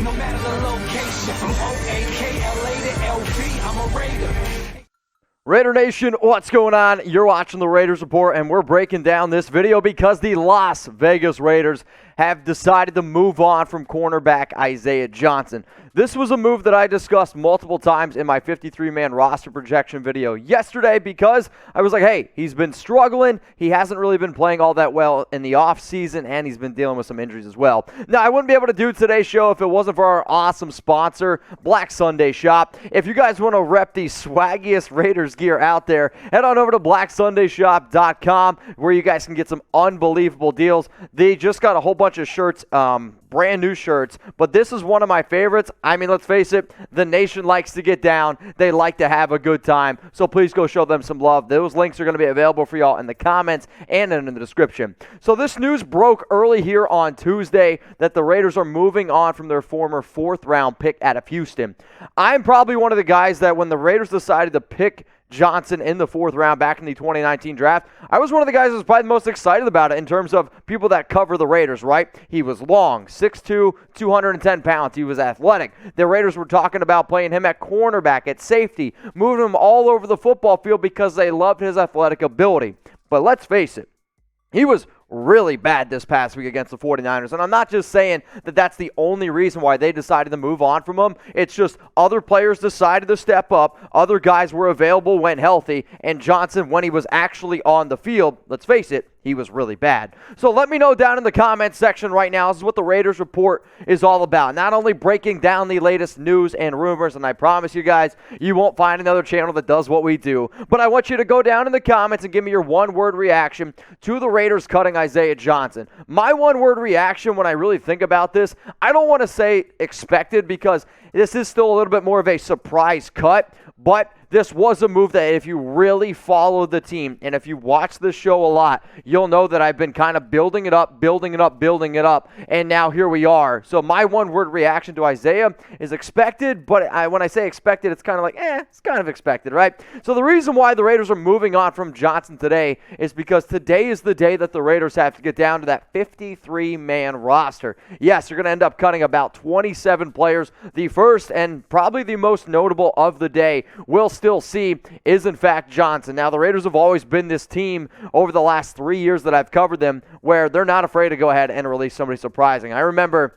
no matter the location. From O-A-K-L-A to L-V, I'm a Raider. Raider Nation, what's going on? You're watching the Raiders Report, and we're breaking down this video because the Las Vegas Raiders have decided to move on from cornerback Isaiah Johnson. This was a move that I discussed multiple times in my 53-man roster projection video yesterday because I was like, hey, he's been struggling. He hasn't really been playing all that well in the offseason, and he's been dealing with some injuries as well. Now, I wouldn't be able to do today's show if it wasn't for our awesome sponsor, Black Sunday Shop. If you guys want to rep the swaggiest Raiders gear out there, head on over to blacksundayshop.com where you guys can get some unbelievable deals. They just got a whole bunch of shirts, brand new shirts, but this is one of my favorites. I mean, let's face it, the nation likes to get down. They like to have a good time, so please go show them some love. Those links are going to be available for y'all in the comments and in the description. So this news broke early here on Tuesday that the Raiders are moving on from their former fourth-round pick out of Houston. I'm probably one of the guys that when the Raiders decided to pick Johnson in the fourth round back in the 2019 draft, I was one of the guys that was probably the most excited about it in terms of people that cover the Raiders, right? He was long, 6'2", 210 pounds. He was athletic. The Raiders were talking about playing him at cornerback, at safety, moving him all over the football field because they loved his athletic ability. But let's face it, he was really bad this past week against the 49ers. And I'm not just saying that that's the only reason why they decided to move on from him. It's just other players decided to step up. Other guys were available when healthy. And Johnson, when he was actually on the field, let's face it, he was really bad. So let me know down in the comments section right now. This is what the Raiders Report is all about. Not only breaking down the latest news and rumors, and I promise you guys, you won't find another channel that does what we do, but I want you to go down in the comments and give me your one-word reaction to the Raiders cutting Isaiah Johnson. My one-word reaction when I really think about this, I don't want to say expected because this is still a little bit more of a surprise cut, but this was a move that if you really follow the team and if you watch this show a lot, you'll know that I've been kind of building it up, and now here we are. So my one-word reaction to Isaiah is expected, but when I say expected, it's kind of like, it's kind of expected, right? So the reason why the Raiders are moving on from Johnson today is because today is the day that the Raiders have to get down to that 53-man roster. Yes, you're going to end up cutting about 27 players. The first and probably the most notable of the day we'll still see is in fact Johnson. Now the Raiders have always been this team over the last 3 years that I've covered them where they're not afraid to go ahead and release somebody surprising. I remember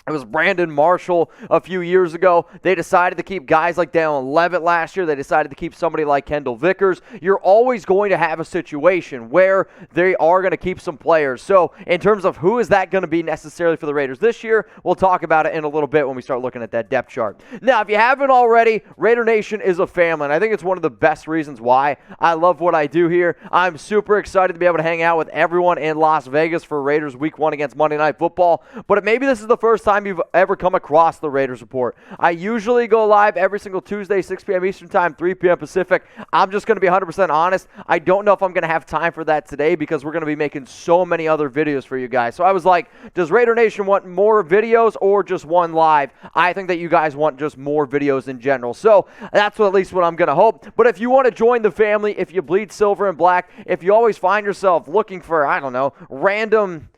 it was Brandon Marshall a few years ago. They decided to keep guys like Dallin Leavitt last year. They decided to keep somebody like Kendall Vickers. You're always going to have a situation where they are going to keep some players. So in terms of who is that going to be necessarily for the Raiders this year, we'll talk about it in a little bit when we start looking at that depth chart. Now, if you haven't already, Raider Nation is a family, and I think it's one of the best reasons why I love what I do here. I'm super excited to be able to hang out with everyone in Las Vegas for Raiders Week 1 against Monday Night Football, but maybe this is the first time you've ever come across the Raiders Report. I usually go live every single Tuesday, 6 p.m. Eastern Time, 3 p.m. Pacific. I'm just going to be 100% honest. I don't know if I'm going to have time for that today because we're going to be making so many other videos for you guys. So I was like, does Raider Nation want more videos or just one live? I think that you guys want just more videos in general. So that's at least what I'm going to hope. But if you want to join the family, if you bleed silver and black, if you always find yourself looking for, I don't know, random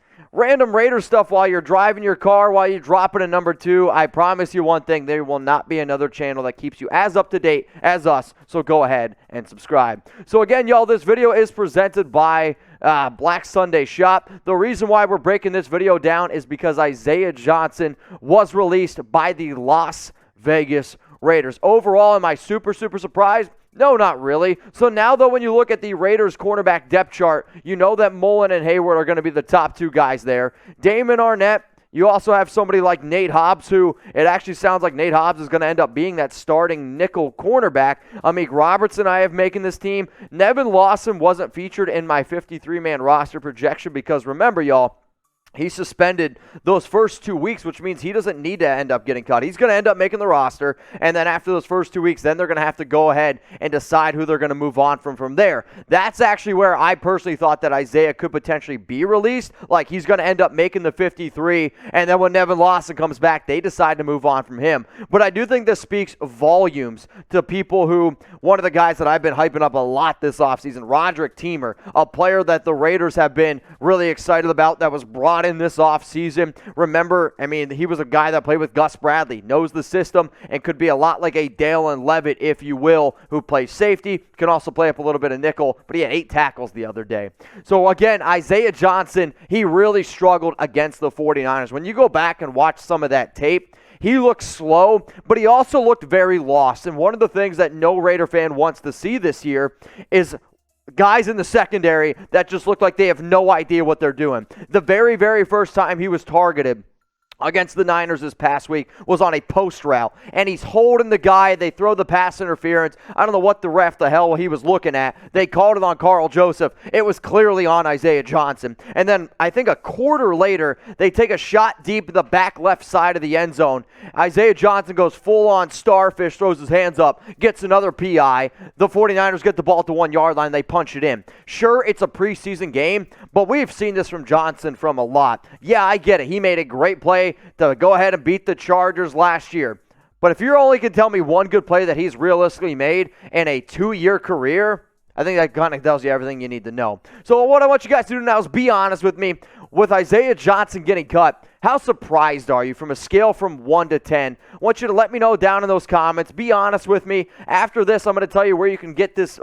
Raider stuff while you're driving your car, while you're dropping a number 2, I promise you one thing, there will not be another channel that keeps you as up to date as us, so go ahead and subscribe. So again, y'all, this video is presented by Black Sunday Shop. The reason why we're breaking this video down is because Isaiah Johnson was released by the Las Vegas Raiders. Overall, am I super surprised? No, not really. So now, though, when you look at the Raiders cornerback depth chart, you know that Mullen and Hayward are going to be the top 2 guys there. Damon Arnett, you also have somebody like Nate Hobbs, who it actually sounds like Nate Hobbs is going to end up being that starting nickel cornerback. Amik Robertson I have making this team. Nevin Lawson wasn't featured in my 53-man roster projection because, remember, y'all, he suspended those first 2 weeks, which means he doesn't need to end up getting cut. He's going to end up making the roster, and then after those first 2 weeks, then they're going to have to go ahead and decide who they're going to move on from there. That's actually where I personally thought that Isaiah could potentially be released. Like, he's going to end up making the 53, and then when Nevin Lawson comes back, they decide to move on from him. But I do think this speaks volumes to people who, one of the guys that I've been hyping up a lot this offseason, Roderick Teamer, a player that the Raiders have been really excited about that was brought brought in this offseason. Remember, I mean, he was a guy that played with Gus Bradley, knows the system, and could be a lot like a Dalen Levitt, if you will, who plays safety, can also play up a little bit of nickel, but he had 8 tackles the other day. So again, Isaiah Johnson, he really struggled against the 49ers. When you go back and watch some of that tape, he looked slow, but he also looked very lost. And one of the things that no Raider fan wants to see this year is guys in the secondary that just look like they have no idea what they're doing. The very, very first time he was targeted against the Niners this past week was on a post route, and he's holding the guy. They throw the pass interference. I don't know what the hell he was looking at. They called it on Carl Joseph. It was clearly on Isaiah Johnson. And then I think a quarter later, they take a shot deep in the back left side of the end zone. Isaiah Johnson goes full on starfish, throws his hands up, gets another PI. The 49ers get the ball at the 1 yard line. They punch it in. Sure, it's a preseason game, but we've seen this from Johnson from a lot. Yeah, I get it. He made a great play to go ahead and beat the Chargers last year. But if you only can tell me one good play that he's realistically made in a 2-year career, I think that kind of tells you everything you need to know. So what I want you guys to do now is be honest with me. With Isaiah Johnson getting cut, how surprised are you from a scale from 1 to 10? I want you to let me know down in those comments. Be honest with me. After this, I'm going to tell you where you can get this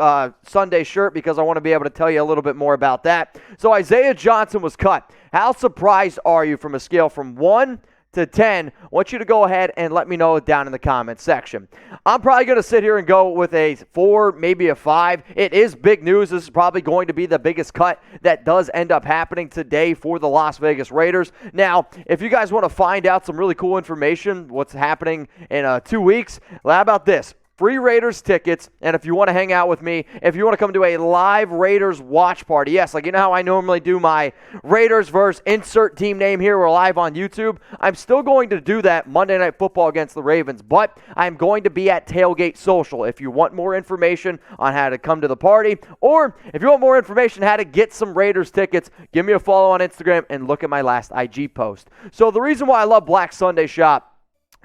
Sunday shirt because I want to be able to tell you a little bit more about that. So Isaiah Johnson was cut. How surprised are you from a scale from 1 to 10? I want you to go ahead and let me know down in the comments section. I'm probably going to sit here and go with a 4, maybe a 5. It is big news. This is probably going to be the biggest cut that does end up happening today for the Las Vegas Raiders. Now, if you guys want to find out some really cool information, what's happening in 2 weeks, how about this? Free Raiders tickets, and if you want to hang out with me, if you want to come to a live Raiders watch party, yes, like you know how I normally do my Raiders versus insert team name here, we're live on YouTube, I'm still going to do that Monday Night Football against the Ravens, but I'm going to be at Tailgate Social. If you want more information on how to come to the party, or if you want more information how to get some Raiders tickets, give me a follow on Instagram and look at my last IG post. So the reason why I love Black Sunday Shop,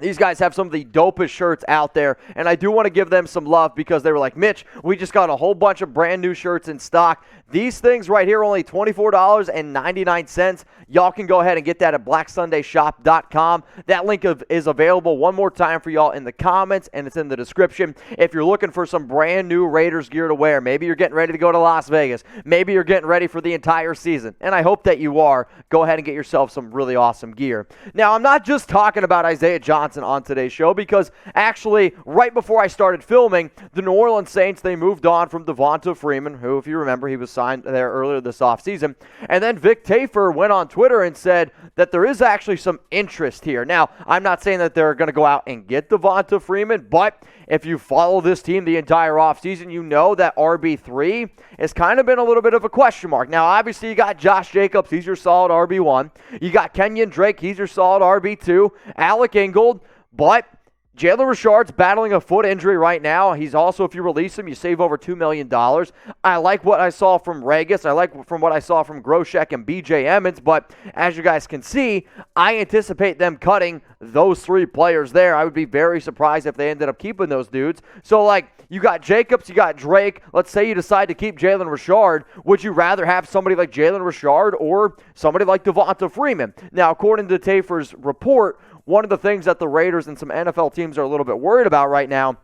these guys have some of the dopest shirts out there, and I do want to give them some love because they were like, Mitch, we just got a whole bunch of brand new shirts in stock. These things right here are only $24.99. Y'all can go ahead and get that at blacksundayshop.com. That link is available one more time for y'all in the comments, and it's in the description. If you're looking for some brand new Raiders gear to wear, maybe you're getting ready to go to Las Vegas, maybe you're getting ready for the entire season, and I hope that you are, go ahead and get yourself some really awesome gear. Now, I'm not just talking about Isaiah Johnson on today's show because actually right before I started filming, the New Orleans Saints, they moved on from Devonta Freeman, who, if you remember, he was signed there earlier this offseason. And then Vic Tafur went on Twitter and said that there is actually some interest here. Now, I'm not saying that they're going to go out and get Devonta Freeman, but if you follow this team the entire offseason, you know that RB3 has kind of been a little bit of a question mark. Now, obviously, you got Josh Jacobs. He's your solid RB1. You got Kenyon Drake. He's your solid RB2. Alec Ingold. But Jalen Richard's battling a foot injury right now. He's also, if you release him, you save over $2 million. I like what I saw from Regis. I like from what I saw from Groshek and BJ Emmons. But as you guys can see, I anticipate them cutting those 3 players there. I would be very surprised if they ended up keeping those dudes. So, like, you got Jacobs, you got Drake. Let's say you decide to keep Jalen Richard. Would you rather have somebody like Jalen Richard or somebody like Devonta Freeman? Now, according to Tafur's report, one of the things that the Raiders and some NFL teams are a little bit worried about right now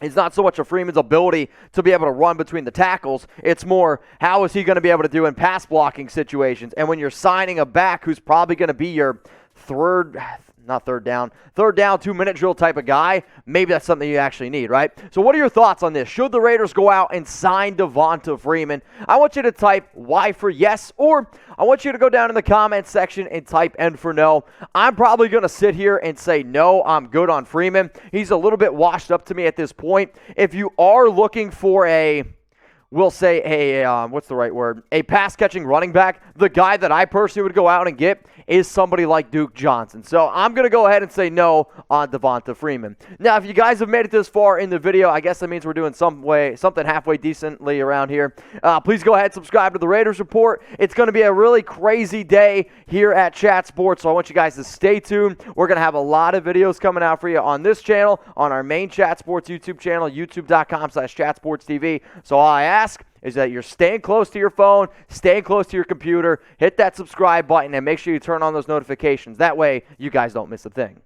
is not so much of Freeman's ability to be able to run between the tackles. It's more, how is he going to be able to do in pass blocking situations? And when you're signing a back who's probably going to be your third down, 2-minute drill type of guy, maybe that's something you actually need, right? So what are your thoughts on this? Should the Raiders go out and sign Devonta Freeman? I want you to type Y for yes, or I want you to go down in the comments section and type N for no. I'm probably going to sit here and say no, I'm good on Freeman. He's a little bit washed up to me at this point. If you are looking for we'll say a pass-catching running back, the guy that I personally would go out and get is somebody like Duke Johnson. So I'm going to go ahead and say no on Devonta Freeman. Now, if you guys have made it this far in the video, I guess that means we're doing something halfway decently around here. Please go ahead and subscribe to the Raiders Report. It's going to be a really crazy day here at Chat Sports, so I want you guys to stay tuned. We're going to have a lot of videos coming out for you on this channel, on our main Chat Sports YouTube channel, youtube.com/chatsportstv. So all I ask is that you're staying close to your phone, staying close to your computer. Hit that subscribe button and make sure you turn on those notifications. That way, you guys don't miss a thing.